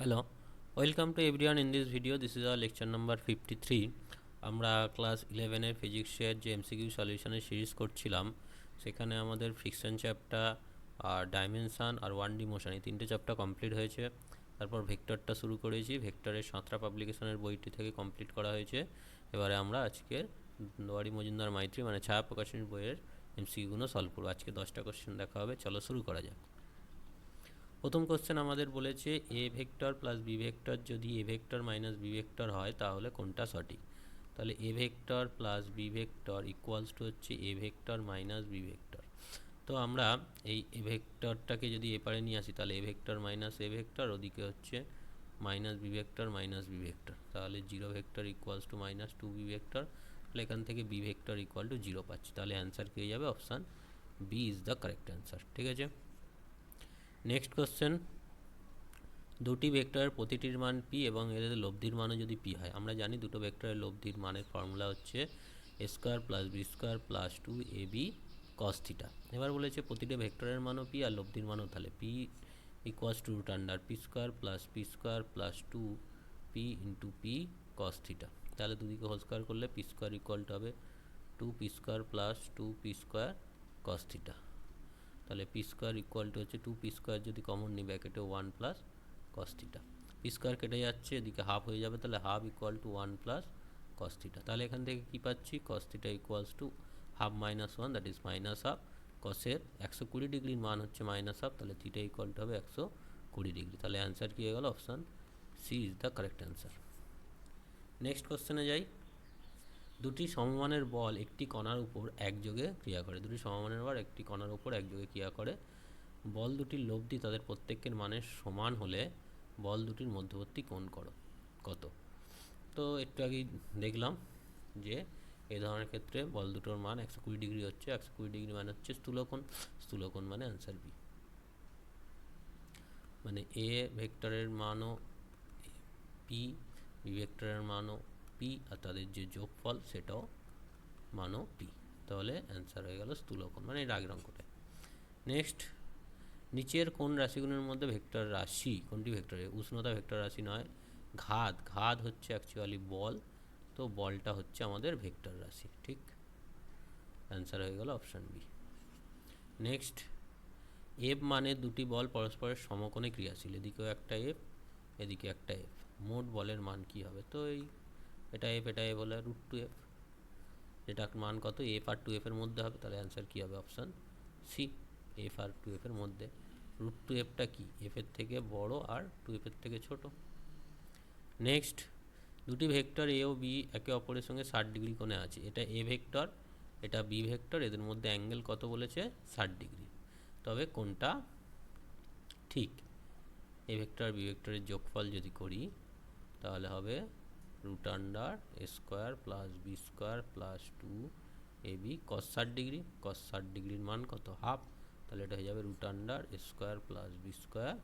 Hello, welcome to everyone in this video. This is our lecture number 53. আমরা class 11 ফিজিক্সের যে MCQ সলিউশনের series করছিলাম সেখানে আমাদের ফ্রিকশন চ্যাপ্টার আর ডাইমেনশন আর 1D মোশন এই তিনটে চ্যাপ্টার কমপ্লিট হয়েছে। তারপর ভেক্টরটা শুরু করেছি, ভেক্টরের সাঁতরা পাবলিকেশনের বইটি থেকে কমপ্লিট করা হয়েছে। এবারে আমরা আজকের ওয়ারি মজুমদার মাইত্রী মানে ছায়া প্রকাশনীর বইয়ের এমসিকিউগুলো সলভ করবো। আজকে 10টা কোশ্চেন দেখা হবে, চলো শুরু করা যাক। প্রথম কোশ্চেন আমাদের বলেছে A vector plus B vector যদি A vector minus B vector হয় তাহলে কোনটা সঠিক। তাহলে A vector plus B vector equals to হচ্ছে A vector minus B vector. তো আমরা এই এ ভেক্টরটাকে যদি এপারে নিয়ে আসি তাহলে A vector minus A vector, ওদিকে হচ্ছে minus B vector minus B vector, তাহলে zero vector equals to minus two B vector. তাহলে এখান থেকে B vector equal to zero পাচ্ছি, তাহলে অ্যান্সার কি হয়ে যাবে? Option B is the correct answer. ঠিক আছে, নেক্সট কোশ্চেন, দুটি ভেক্টরের প্রতিটির মান পি এবং এদের লব্ধির মানও যদি পি হয়। আমরা জানি দুটো ভেক্টরের লব্ধির মানের ফর্মুলা হচ্ছে A square plus B square plus two A B cos theta. এবার বলেছে প্রতিটি ভেক্টরের মানও পি আর লব্ধির মানও, তাহলে P equals to root under P square plus two P into P cos theta. তাহলে দুদিকে হোল স্কোয়ার করলে পি স্কোয়ার ইকুয়াল টু হবে two P square plus two P square cos theta. তাহলে P square equal to হচ্ছে two P square যদি common নিই ব্র্যাকেটে one plus cos theta, P square কেটে যাচ্ছে, এদিকে হাফ হয়ে যাবে, তাহলে half equal to one plus cos theta. তাহলে এখান থেকে কী পাচ্ছি? Cos theta equals to half minus one, that is minus half. কসের 120 ডিগ্রির মান হচ্ছে মাইনাস হাফ, তাহলে থিটা ইকুয়াল টু হবে 120 ডিগ্রি। তাহলে অ্যান্সার কী হয়ে গেল? Option C is the correct answer. Next কোশ্চেনে যাই, দুটি সমমানের বল একটি কণার উপর একযোগে ক্রিয়া করে। দুটি সমমানের বল একটি কণার উপর একযোগে ক্রিয়া করে। বল দুটির লব্ধি তাদের প্রত্যেকের মানের সমান হলে বল দুটির মধ্যবর্তী কোণ কত? তো একটু আগেই দেখলাম যে এই ধরনের ক্ষেত্রে বল দুটোর মান 120 ডিগ্রি হচ্ছে, 120 ডিগ্রি মানে হচ্ছে স্থূলকোণ, স্থূলকোণ মানে অ্যান্সার বি। মানে এ ভেক্টরের মানও পি, বি ভেক্টরের মানও পি, আর তাদের যে যোগফল সেটাও মানও পি। তাহলে অ্যান্সার হয়ে গেল স্থূলকোণ, মানে এটা আগের অঙ্কটা। নেক্সট, নিচের কোন রাশিগুলোর মধ্যে ভেক্টর রাশি কোনটি ভেক্টরে? উষ্ণতা ভেক্টর রাশি নয়, ঘাত হচ্ছে অ্যাকচুয়ালি বল, তো বলটা হচ্ছে আমাদের ভেক্টর রাশি। ঠিক, অ্যান্সার হয়ে গেল অপশান বি। নেক্সট, এফ মানে দুটি বল পরস্পরের সমকোণে ক্রিয়াশীল, এদিকেও একটা এফ এদিকে একটা এফ, মোট বলের মান কি হবে? তো এটা এফ হলে রুট টু এফ, এটার মান কত? এফ আর টু এফের মধ্যে হবে, তাহলে অ্যান্সার কী হবে? Option C, F R two এফের মধ্যে। রুট টু এফটা কি? এফের থেকে বড় আর টু এফের থেকে ছোট। নেক্সট, দুটি ভেক্টর এ ও বি একে অপরের সঙ্গে 60 ডিগ্রি কোণে আছে, এটা এ ভেক্টর এটা বি ভেক্টর, এদের মধ্যে অ্যাঙ্গেল কত বলেছে? 60 ডিগ্রি। তবে কোনটা ঠিক? এ ভেক্টর বি ভেক্টরের যোগফল যদি করি তাহলে হবে root under A square plus B square plus two A B cos 60 degree. Cos 60 ডিগ্রির মান কত? হাফ, তাহলে এটা হয়ে যাবে root under A square plus B square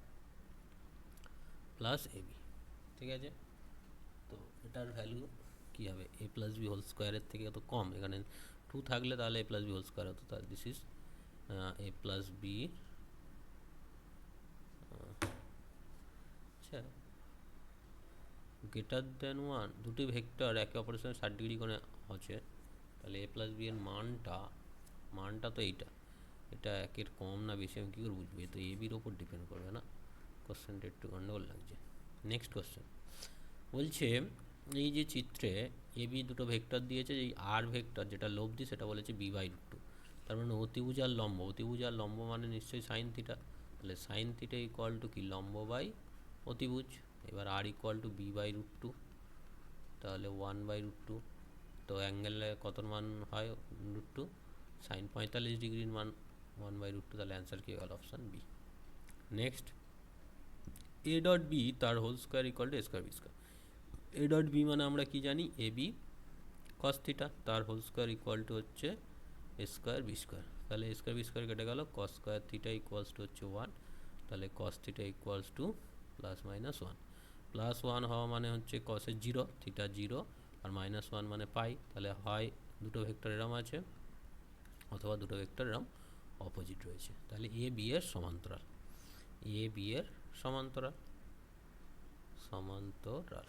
plus A B. ঠিক আছে, তো এটার ভ্যালু কী হবে? এ প্লাস বি হোল স্কোয়ারের থেকে এত কম, এখানে টু থাকলে তাহলে a plus b whole square হতো, তাহলে this is a plus b. আচ্ছা, গ্রেটার দেন ওয়ান, দুটি ভেক্টর একে অপরের সঙ্গে 60 ডিগ্রি কোণে হচ্ছে, তাহলে এ প্লাস বি এর মানটা তো এইটা, এটা একের কম না বেশি আমি কী করে বুঝবো? এ তো এ বির ওপর ডিপেন্ড করবে না। কোশ্চেনটা একটু গন্ডগোল লাগছে। নেক্সট কোশ্চেন বলছে, এই যে চিত্রে এ বি দুটো ভেক্টর দিয়েছে, এই আর ভেক্টর যেটা লব্ধি সেটা বলেছে বি বাই রুট টু, তার মানে অতিভুজ আর লম্ব মানে নিশ্চয়ই সাইন থিটা, তাহলে সাইন থিটা ইকুয়াল টু কি? লম্ব বাই অতিভুজ। এবার আর equal to B by root two, তাহলে ওয়ান বাই রুট টু, তো অ্যাঙ্গেলে কত মান হয়? রুট টু, সাইন 45 ডিগ্রির মান ওয়ান বাই রুট টু, তাহলে অ্যান্সার কী গেল? Option B. Next, A dot B তার whole square equal to A square B square. A dot B মানে আমরা কি জানি? এ বি কস থিটা, তার হোল স্কোয়ার ইকুয়াল টু হচ্ছে এ স্কোয়ার বি স্কোয়ার, তাহলে এ স্কোয়ার বি স্কোয়ার কেটে গেল, cos square theta equals to হচ্ছে ওয়ান, তাহলে কস theta equals two plus minus one. Plus one হওয়া মানে হচ্ছে কসের জিরো, থিটা জিরো, আর মাইনাস ওয়ান মানে পাই, তাহলে হয় দুটো ভেক্টর এরম আছে অথবা দুটো ভেক্টর এরম অপোজিট রয়েছে, তাহলে এ বি এর সমান্তরাল, এ বি এর সমান্তরাল। সমান্তরাল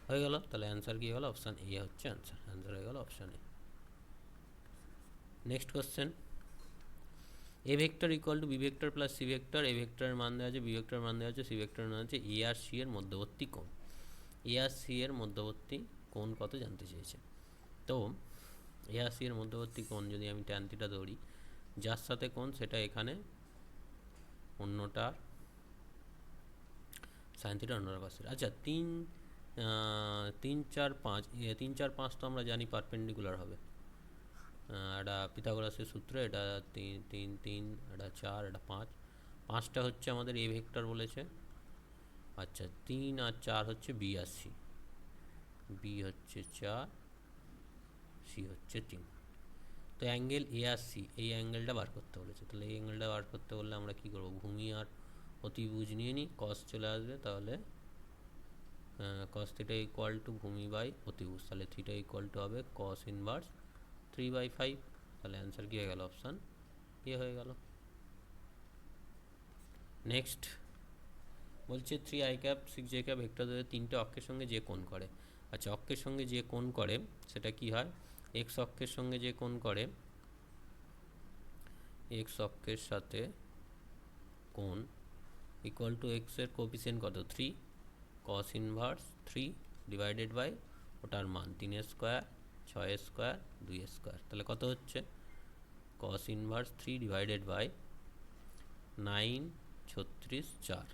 হয়ে গেল। তাহলে অ্যান্সার কী হলো? অপশান এ হচ্ছে অ্যান্সার। অ্যান্সার হয়ে গেল option A. Next question, A vector equal to B vector plus C vector. A ভেক্টরের মান দেওয়া আছে, বি ভেক্টরের মান দেওয়া আছে, সি ভেক্টরের মান আছে, এ আর সি এর মধ্যবর্তী কোণ। এ আর সি এর মধ্যবর্তী কোণ কত জানতে চেয়েছে। তো এ আর সি এর মধ্যবর্তী কোণ যদি আমি ট্যান থিটা ধরি, যার সাথে কোণ সেটা এখানে অন্যটা সাইন থিটা, অন্যটা কস থিটা। আচ্ছা, 3 4 5, 3 4 5 তো আমরা জানি পারপেন্ডিকুলার হবে। এটা পিথাগোরাসের সূত্র, এটা 3 3 3, এটা 4, এটা 5। 5টা হচ্ছে আমাদের এ ভেক্টর বলেছে। আচ্ছা, 3 আর 4 হচ্ছে বি আর সি। বি হচ্ছে 4, সি হচ্ছে 3। তো অ্যাঙ্গেল এ আর সি, এই অ্যাঙ্গেলটা বার করতে বলেছে। তাহলে এই অ্যাঙ্গেলটা বার করতে বললে আমরা কী করবো? ভূমি আর অতিভুজ নিয়ে নিই, কস চলে আসবে। তাহলে কস থিটা ইকুয়াল টু ভূমি বাই অতিভুজ, তাহলে থিটা ইকুয়াল টু হবে কস ইনভার্স 3/5। তাহলে অ্যান্সার কী হয়ে গেল? অপশান এ হয়ে গেল। নেক্সট বলছে 3i cap 6j cap vector দ্বয়ের 3টে অক্ষের সঙ্গে যে কোণ করে। আচ্ছা, অক্ষের সঙ্গে যে কোণ করে সেটা কি হয়? এক্স অক্ষের সঙ্গে যে কোণ করে, এক্স অক্ষের সাথে কোণ ইকুয়াল টু এক্সের কোএফিসিয়েন্ট কত? 3, কস ইনভার্স 3 ডিভাইডেড বাই ওটার মান 3 স্কোয়ার, 6 স্কোয়ার, 2 স্কোয়ার। তাহলে কত হচ্ছে? Cos inverse 3 divided by 9, 36, 4।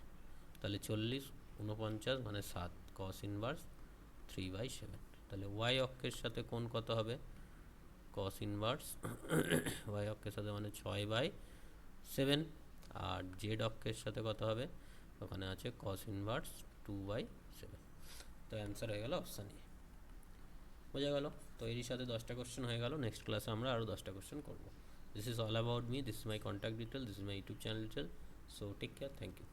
তাহলে 40, 49 মানে 7, কস ইনভার্স 3/7। তাহলে ওয়াই অক্ষের সাথে কোণ কত হবে? কস ইনভার্স ওয়াই অক্ষের সাথে মানে 6/7। আর জেড অক্ষের সাথে কত হবে? ওখানে আছে কস ইনভার্স 2/7। তো অ্যান্সার হয়ে গেল অপশান এ। বোঝা গেল? তো এরই সাথে 10টা কোশ্চেন হয়ে গেল। নেক্সট ক্লাসে আমরা আরও 10টা কোশ্চেন করবো। This is all about me, this is my contact detail, this is my YouTube channel detail. So take care, thank you.